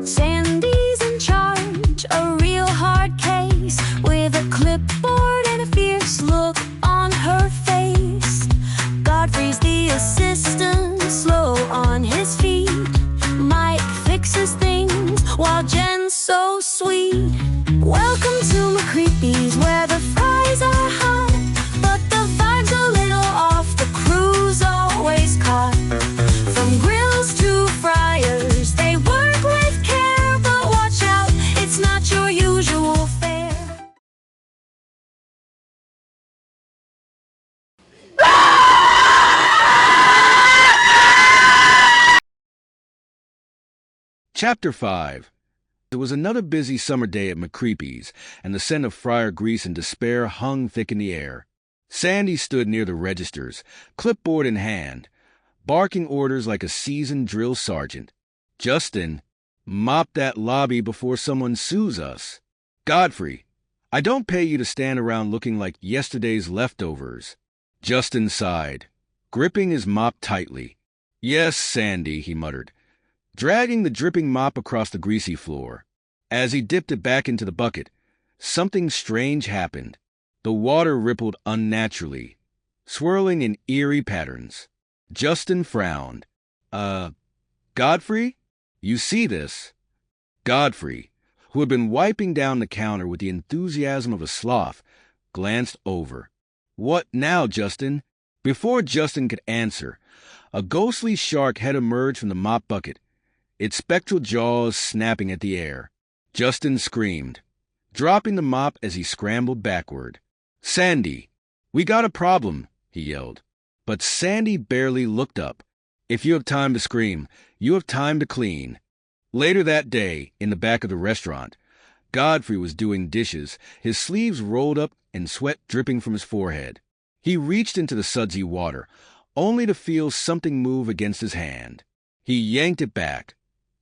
Sandy's in charge, a real hard case, with a clipboard and a fierce look on her face. Godfrey's the assistant, slow on his feet. Mike fixes things while Jen's so sweet. Welcome to McCreepys, where the fries are hot, but the vibe's a little off. The crew's always caught. From grills to fryers, they work with care, but watch out, it's not your usual fare. Chapter 5. It was another busy summer day at McCreepy's, and the scent of fryer grease and despair hung thick in the air. Sandy stood near the registers, clipboard in hand, barking orders like a seasoned drill sergeant. "Justin, mop that lobby before someone sues us." "Godfrey, I don't pay you to stand around looking like yesterday's leftovers." Justin sighed, gripping his mop tightly. "Yes, Sandy," he muttered, dragging the dripping mop across the greasy floor. As he dipped it back into the bucket, something strange happened. The water rippled unnaturally, swirling in eerie patterns. Justin frowned. Godfrey? You see this?" Godfrey, who had been wiping down the counter with the enthusiasm of a sloth, glanced over. "What now, Justin?" Before Justin could answer, a ghostly shark had emerged from the mop bucket, its spectral jaws snapping at the air. Justin screamed, dropping the mop as he scrambled backward. "Sandy, we got a problem," he yelled. But Sandy barely looked up. If you have time to scream, you have time to clean. Later that day, in the back of the restaurant, Godfrey was doing dishes, his sleeves rolled up and sweat dripping from his forehead. He reached into the sudsy water, only to feel something move against his hand. He yanked it back,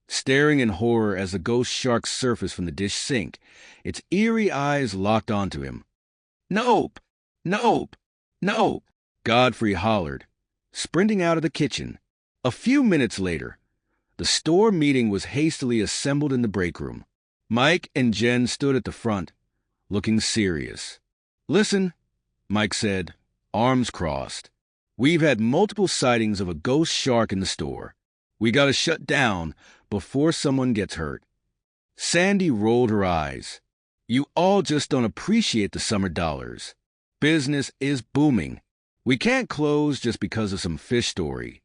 staring in horror as the ghost shark surfaced from the dish sink, its eerie eyes locked onto him. "Nope! Nope! Nope!" Godfrey hollered, sprinting out of the kitchen. A few minutes later, the store meeting was hastily assembled in the break room. Mike and Jen stood at the front, looking serious. "Listen," Mike said, arms crossed. "We've had multiple sightings of a ghost shark in the store. We gotta shut down before someone gets hurt." Sandy rolled her eyes. "You all just don't appreciate the summer dollars. Business is booming. We can't close just because of some fish story."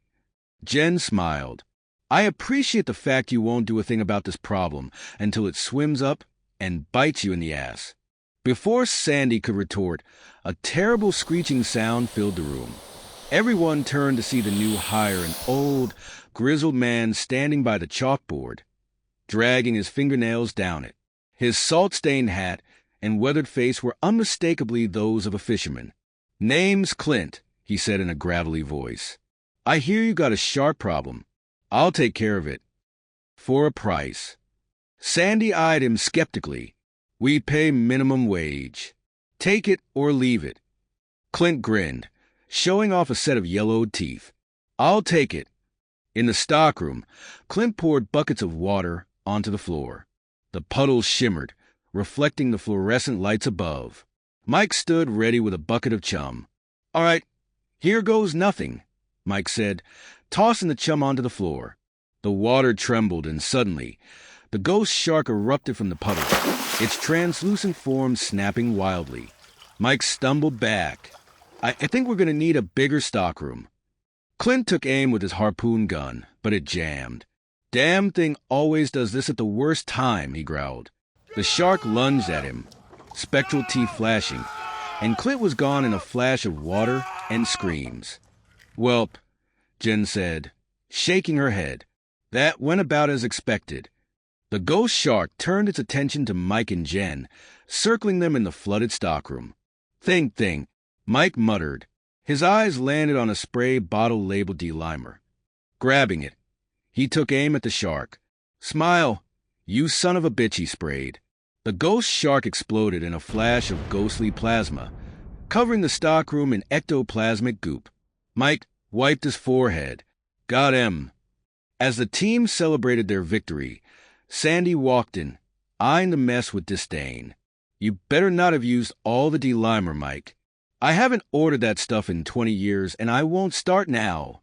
Jen smiled. "I appreciate the fact you won't do a thing about this problem until it swims up and bites you in the ass." Before Sandy could retort, a terrible screeching sound filled the room. Everyone turned to see the new hire, an old, grizzled man standing by the chalkboard, dragging his fingernails down it. His salt-stained hat and weathered face were unmistakably those of a fisherman. "Name's Clint," he said in a gravelly voice. "I hear you got a shark problem. I'll take care of it. For a price." Sandy eyed him skeptically. "We pay minimum wage. Take it or leave it." Clint grinned, showing off a set of yellowed teeth. "I'll take it." In the stockroom, Clint poured buckets of water onto the floor. The puddles shimmered, reflecting the fluorescent lights above. Mike stood ready with a bucket of chum. "All right, here goes nothing," Mike said, tossing the chum onto the floor. The water trembled, and suddenly, the ghost shark erupted from the puddle, its translucent form snapping wildly. Mike stumbled back. I think we're going to need a bigger stockroom." Clint took aim with his harpoon gun, but it jammed. "Damn thing always does this at the worst time," he growled. The shark lunged at him, spectral teeth flashing, and Clint was gone in a flash of water and screams. "Welp," Jen said, shaking her head. That went about as expected. The ghost shark turned its attention to Mike and Jen, circling them in the flooded stockroom. Thing, Mike muttered. His eyes landed on a spray bottle labeled Delimer. Grabbing it, he took aim at the shark. Smile, you son of a bitch, he sprayed. The ghost shark exploded in a flash of ghostly plasma, covering the stockroom in ectoplasmic goop. Mike wiped his forehead. Got him. As the team celebrated their victory, Sandy walked in, eyeing the mess with disdain. You better not have used all the Delimer, Mike. I haven't ordered that stuff in 20 years, and I won't start now.